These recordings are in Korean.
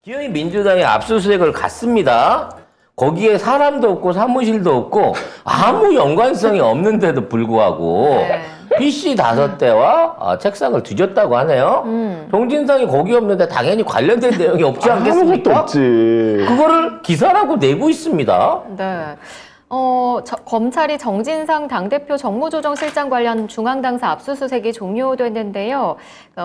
기어이 민주당이 압수수색을 갔습니다. 거기에 사람도 없고 사무실도 없고 아무 연관성이 없는데도 불구하고 네. PC 5대와 책상을 뒤졌다고 하네요. 정진상이 거기 없는데 당연히 관련된 내용이 없지 아무것도 않겠습니까? 없지. 그거를 기사라고 내고 있습니다. 네. 검찰이 정진상 당대표 정무조정실장 관련 중앙당사 압수수색이 종료됐는데요.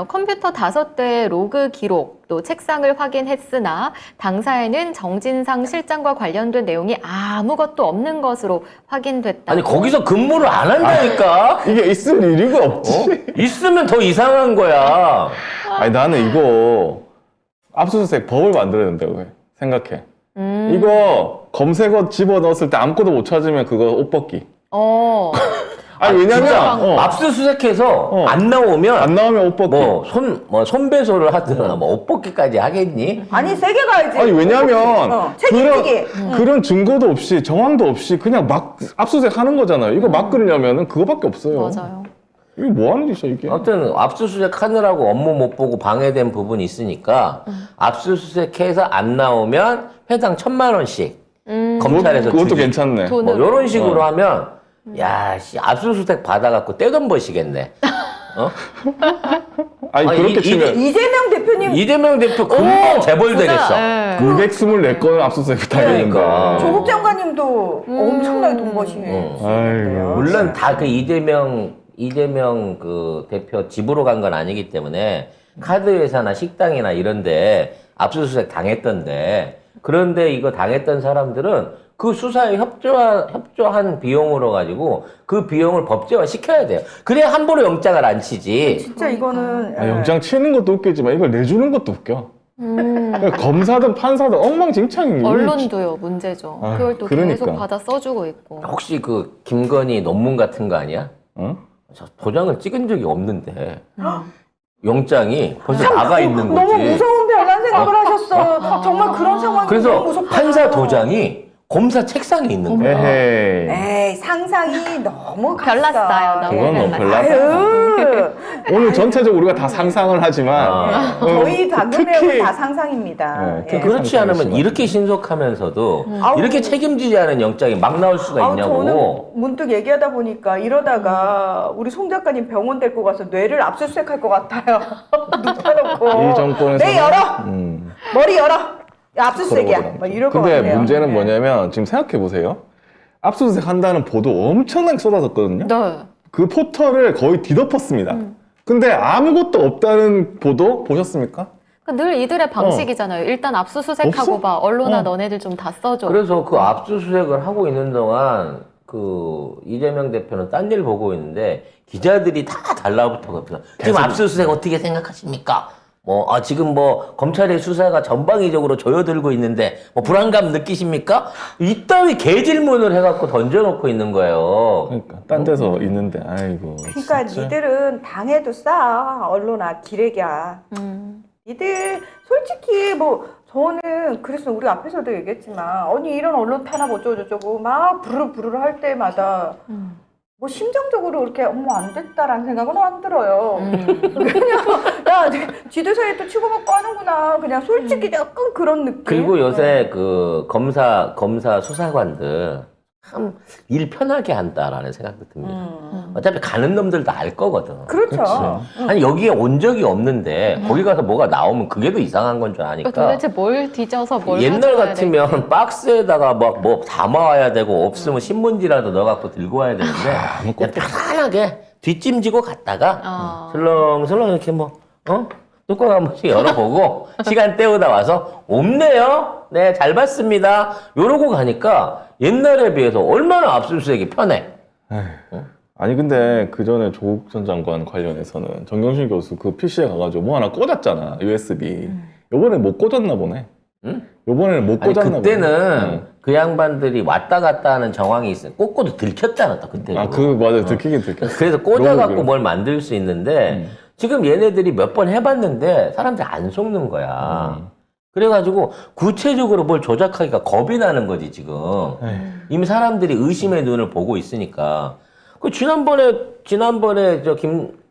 컴퓨터 5대 로그 기록, 또 책상을 확인했으나 당사에는 정진상 실장과 관련된 내용이 아무것도 없는 것으로 확인됐다. 아니 거기서 근무를 안 한다니까? 이게 있을 일이가 없지. 있으면 더 이상한 거야. 아니 나는 이거 압수수색 법을 만들어야 된다고 생각해. 이거 검색어 집어넣었을 때 아무것도 못 찾으면 그거 옷 벗기. 아니 왜냐면 압수수색해서 안 나오면 안 나오면 옷 벗기. 손배소를 하든 옷 벗기까지 하겠니? 아니 세게 가야지. 아니 왜냐면 책임지기. 그런 증거도 없이 정황도 없이 그냥 막 압수수색 하는 거잖아요. 이거 막 끌려면은 그거밖에 없어요. 맞아요. 이게 뭐 하는 짓이야 이게? 아무튼 압수수색 하느라고 업무 못 보고 방해된 부분이 있으니까 압수수색해서 안 나오면 회당 1,000만 원씩 검찰에서 그것도 주지. 괜찮네. 돈으로. 뭐 이런 식으로 하면 야, 씨, 압수수색 받아갖고 떼돈 버시겠네. 아니 그렇게 치면 이재명 대표님 이재명 대표 금방 재벌되겠어. 네. 924건 압수수색 당했는데. 그러니까. 조국 장관님도 엄청나게 돈 버시네. 아이고. 물론 다 그 이재명 그 대표 집으로 간 건 아니기 때문에 카드 회사나 식당이나 이런데 압수수색 당했던데, 그런데 이거 당했던 사람들은 그 수사에 협조한 비용으로 가지고 그 비용을 법제화 시켜야 돼요. 그래야 함부로 영장을 안 치지. 진짜 이거는 아, 영장 치는 것도 웃기지만 이걸 내주는 것도 웃겨. 그러니까 검사든 판사든 엉망진창인 거예요. 언론도요, 문제죠. 아, 그걸 또 그러니까. 계속 받아 써주고 있고. 혹시 그 김건희 논문 같은 거 아니야? 어? 저 도장을 찍은 적이 없는데 영장이 벌써 나가 있는 거지. 너무 무서운 변한 생각을 하셨어요. 정말 그런 상황이 너무 그래서 무섭다. 판사 도장이 검사 책상에 있는 거야. 에헤이. 에이 상상이 너무 별났어요, 너무. 그건 너무 별나. 아유, 오늘 전체적으로 우리가 다 상상을 하지만 저희 방금 내용은 특히- 다 상상입니다. 네, 예. 특히 그렇지 상상이 않으면 심하지. 이렇게 신속하면서도 아우. 이렇게 책임지지 않은 영장이 막 나올 수가 저는 있냐고. 문득 얘기하다 보니까 이러다가 우리 송 작가님 병원 데리고 가서 뇌를 압수수색할 것 같아요. 눕혀놓고 이 정권에서 뇌 열어, 머리 열어, 압수수색이야. 막 이럴 것 근데 같아요. 문제는 네. 뭐냐면 지금 생각해 보세요. 압수수색 한다는 보도 엄청나게 쏟아졌거든요. 네. 그 포털을 거의 뒤덮었습니다. 근데 아무것도 없다는 보도 보셨습니까? 그러니까 늘 이들의 방식이잖아요. 일단 압수수색하고 없어? 봐. 언론아, 어. 너네들 좀 다 써줘. 그래서 그 압수수색을 하고 있는 동안 그 이재명 대표는 딴 일 보고 있는데 기자들이 다 달라붙어가지고 지금 압수수색 어떻게 생각하십니까? 지금 검찰의 수사가 전방위적으로 조여들고 있는데 불안감 느끼십니까? 이따위 개질문을 해갖고 던져놓고 있는 거예요. 그러니까 딴 데서 있는데 아이고. 그러니까 진짜. 니들은 당해도 싸 언론아 기레기야. 니들 솔직히 저는 그래서 우리 앞에서도 얘기했지만 아니 이런 언론 탄압 어쩌고저쩌고 막 부르르 할 때마다 심정적으로 이렇게 안 됐다라는 생각은 안 들어요. 그냥 야 지도 사이에 또 치고받고 하는구나. 그냥 솔직히 약간 그런 느낌. 그리고 요새 그 검사 수사관들 참 일 편하게 한다라는 생각도 듭니다. 어차피 가는 놈들도 알 거거든. 그렇죠. 아니 여기에 온 적이 없는데 거기 가서 뭐가 나오면 그게 더 이상한 건 줄 아니까. 도대체 뭘 뒤져서 뭘 옛날 가져와야 같으면 될지. 박스에다가 담아와야 되고 없으면 신문지라도 넣어갖고 들고 와야 되는데 그냥 편안하게 뒷짐지고 갔다가 슬렁슬렁 이렇게 뚜껑 한 번씩 열어보고 시간 때우다 와서 없네요. 네, 잘 봤습니다. 요러고 가니까 옛날에 비해서 얼마나 압수수색이 편해. 아니 근데 그 전에 조국 전 장관 관련해서는 정경심 교수 그 PC에 가가지고 뭐 하나 꽂았잖아, USB. 요번에 못 꽂았나 보네. 응? 요번에는 못 아니 꽂았나 그때는 보네. 그 양반들이 왔다 갔다 하는 정황이 있어. 꽂고도 들켰잖아, 또 그때. 맞아. 들키긴 들켰어. 그래서 꽂아갖고 로그. 뭘 만들 수 있는데 지금 얘네들이 몇 번 해봤는데 사람들이 안 속는 거야. 그래가지고 구체적으로 뭘 조작하기가 겁이 나는 거지 지금. 이미 사람들이 의심의 눈을 보고 있으니까. 그 지난번에 저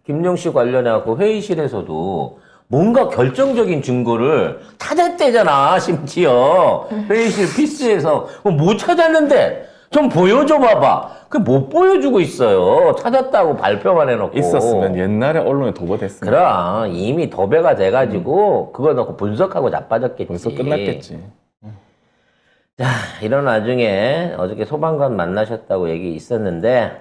김용식 관련해갖고 회의실에서도 뭔가 결정적인 증거를 찾았대잖아, 심지어. 회의실 피스에서. 못 찾았는데, 좀 보여줘 봐봐. 그 못 보여주고 있어요. 찾았다고 발표만 해놓고. 있었으면 옛날에 언론에 도배됐으면 그럼, 이미 도배가 돼가지고, 그거 넣고 분석하고 자빠졌겠지. 벌써 끝났겠지. 자, 이런 와중에 어저께 소방관 만나셨다고 얘기 있었는데,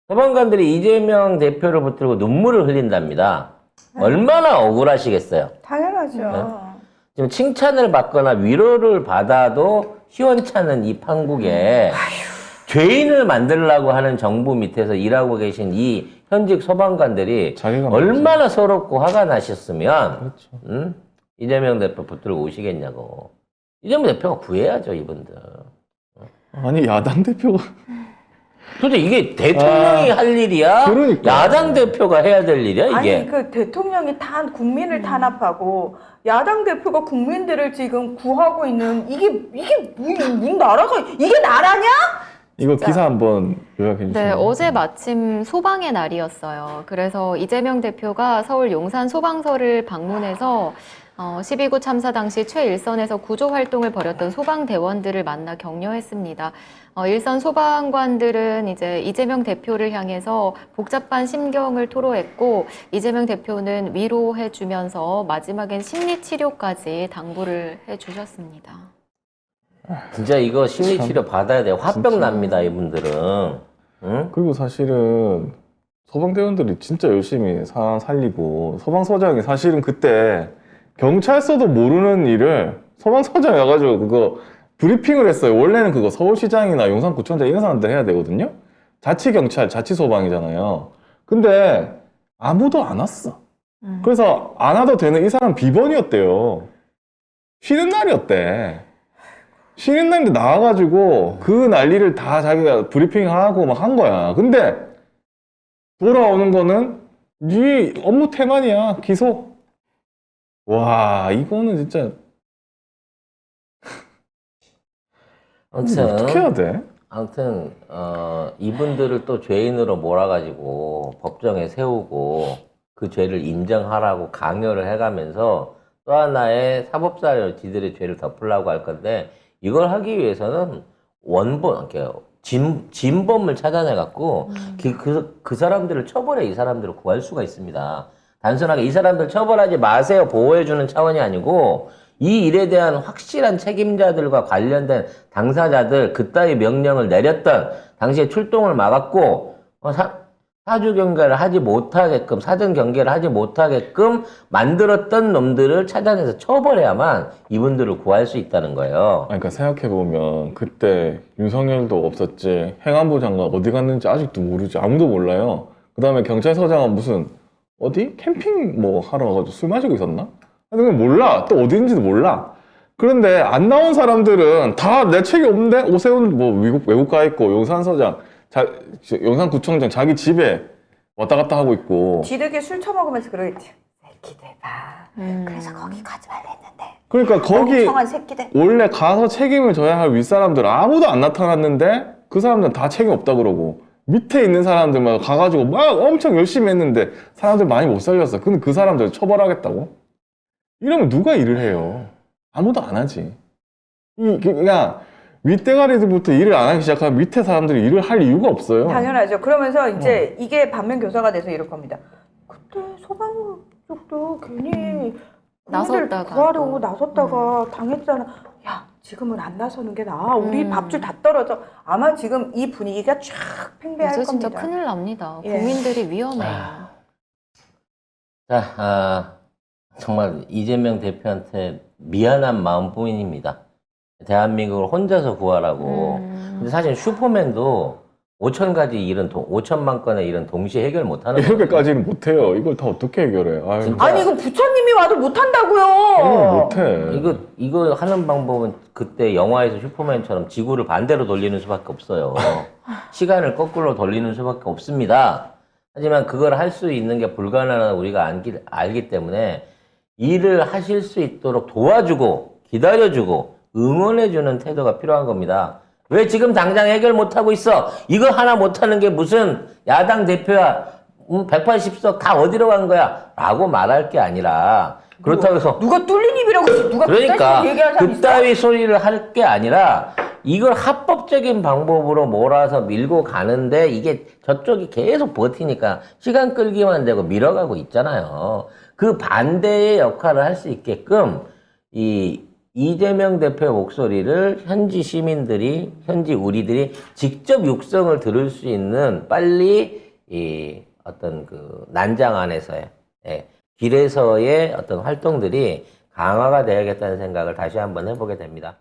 소방관들이 이재명 대표를 붙들고 눈물을 흘린답니다. 얼마나 억울하시겠어요? 당연하죠. 지금 칭찬을 받거나 위로를 받아도 시원찮은 이 판국에 죄인을 만들려고 하는 정부 밑에서 일하고 계신 이 현직 소방관들이 자기가 얼마나 서럽고 화가 나셨으면 그렇죠. 이재명 대표 붙들고 오시겠냐고. 이재명 대표가 구해야죠, 이분들. 아니 야당 대표가 도대체 이게 대통령이 할 일이야? 그러니까. 야당 대표가 해야 될 일이야, 이게? 아니 그 대통령이 국민을 탄압하고 야당 대표가 국민들을 지금 구하고 있는 이게 무슨 나라가 이게 나라냐? 이거 기사 한번 요약해 주시면. 네, 어제 마침 소방의 날이었어요. 그래서 이재명 대표가 서울 용산 소방서를 방문해서 12구 참사 당시 최일선에서 구조 활동을 벌였던 소방대원들을 만나 격려했습니다. 일선 소방관들은 이제 이재명 대표를 향해서 복잡한 심경을 토로했고, 이재명 대표는 위로해주면서 마지막엔 심리치료까지 당부를 해주셨습니다. 진짜 이거 심리치료 받아야 돼요. 화병 진짜. 납니다, 이분들은. 응? 그리고 사실은 소방대원들이 진짜 열심히 사람 살리고 소방서장이 사실은 그때 경찰서도 모르는 일을 소방서장이 와가지고 그거 브리핑을 했어요. 원래는 그거 서울시장이나 용산구청장 이런 사람들 해야 되거든요. 자치경찰, 자치소방이잖아요. 근데 아무도 안 왔어. 그래서 안 와도 되는 이 사람 비번이었대요. 쉬는 날이었대. 쉬는 날인데 나와가지고 그 난리를 다 자기가 브리핑하고 막 한 거야. 근데 돌아오는 거는 네 업무 태만이야. 기소. 와, 이거는 진짜 어떻게 해야 돼? 아무튼 이분들을 또 죄인으로 몰아가지고 법정에 세우고 그 죄를 인정하라고 강요를 해가면서 또 하나의 사법사로 지들의 죄를 덮으려고 할 건데, 이걸 하기 위해서는 원본, 진범을 찾아내갖고 그 사람들을 처벌해 이 사람들을 구할 수가 있습니다. 단순하게 이 사람들 처벌하지 마세요, 보호해주는 차원이 아니고, 이 일에 대한 확실한 책임자들과 관련된 당사자들, 그따위 명령을 내렸던, 당시에 출동을 막았고, 사주 경계를 하지 못하게끔, 사전 경계를 하지 못하게끔 만들었던 놈들을 찾아내서 처벌해야만 이분들을 구할 수 있다는 거예요. 그러니까 생각해보면 그때 윤석열도 없었지, 행안부 장관 어디 갔는지 아직도 모르지. 아무도 몰라요. 그 다음에 경찰서장은 무슨 어디 캠핑 뭐 하러 가가지고 술 마시고 있었나? 아니 그냥 몰라. 또 어딘지도 몰라. 그런데 안 나온 사람들은 다 내 책이 없는데, 오세훈 뭐 외국 가 있고, 용산서장, 용산구청장 자기 집에 왔다 갔다 하고 있고. 지들끼리 술 처먹으면서 그러겠지. 새끼들 봐. 그래서 거기 가지 말랬는데. 그러니까 거기 멍청한 새끼들. 원래 가서 책임을 져야 할 윗사람들 아무도 안 나타났는데 그 사람들은 다 책임 없다 그러고, 밑에 있는 사람들만 가가지고 막 엄청 열심히 했는데 사람들 많이 못 살렸어. 근데 그 사람들 처벌하겠다고? 이러면 누가 일을 해요? 아무도 안 하지. 그냥 윗대가리들부터 일을 안 하기 시작하면 밑에 사람들이 일을 할 이유가 없어요. 당연하죠. 그러면서 이제 이게 반면교사가 돼서 이럴 겁니다. 그때 소방 쪽도 괜히 국민들 나섰다가 구하려고 또. 나섰다가 당했잖아. 야, 지금은 안 나서는 게 나아. 우리 밥줄 다 떨어져. 아마 지금 이 분위기가 쫙 팽배할 이제 겁니다. 진짜 큰일 납니다. 예. 국민들이 위험해요. 자, 정말 이재명 대표한테 미안한 마음뿐입니다. 대한민국을 혼자서 구하라고. 근데 사실 슈퍼맨도 5천 가지 일은 5천만 건의 일은 동시에 해결 못하는 거예요. 이렇게까지는 못해요. 이걸 다 어떻게 해결해? 아유, 진짜. 아니 이거 부처님이 와도 못한다고요. 이걸 못해. 이거 하는 방법은 그때 영화에서 슈퍼맨처럼 지구를 반대로 돌리는 수밖에 없어요. 시간을 거꾸로 돌리는 수밖에 없습니다. 하지만 그걸 할 수 있는 게 불가능하다고 우리가 알기 때문에 일을 하실 수 있도록 도와주고 기다려주고 응원해주는 태도가 필요한 겁니다. 왜 지금 당장 해결 못하고 있어? 이거 하나 못하는 게 무슨 야당 대표야, 180석 다 어디로 간 거야? 라고 말할 게 아니라 그렇다고 해서 누가 뚫린 입이라고 누가 그러니까 그따위 얘기하는 사람 있어? 그따위 소리를 할 게 아니라 이걸 합법적인 방법으로 몰아서 밀고 가는데 이게 저쪽이 계속 버티니까 시간 끌기만 되고 밀어가고 있잖아요. 그 반대의 역할을 할 수 있게끔 이재명 대표의 목소리를 현지 시민들이, 현지 우리들이 직접 육성을 들을 수 있는 빨리 어떤 그 난장 안에서의 길에서의 어떤 활동들이 강화가 되어야겠다는 생각을 다시 한번 해보게 됩니다.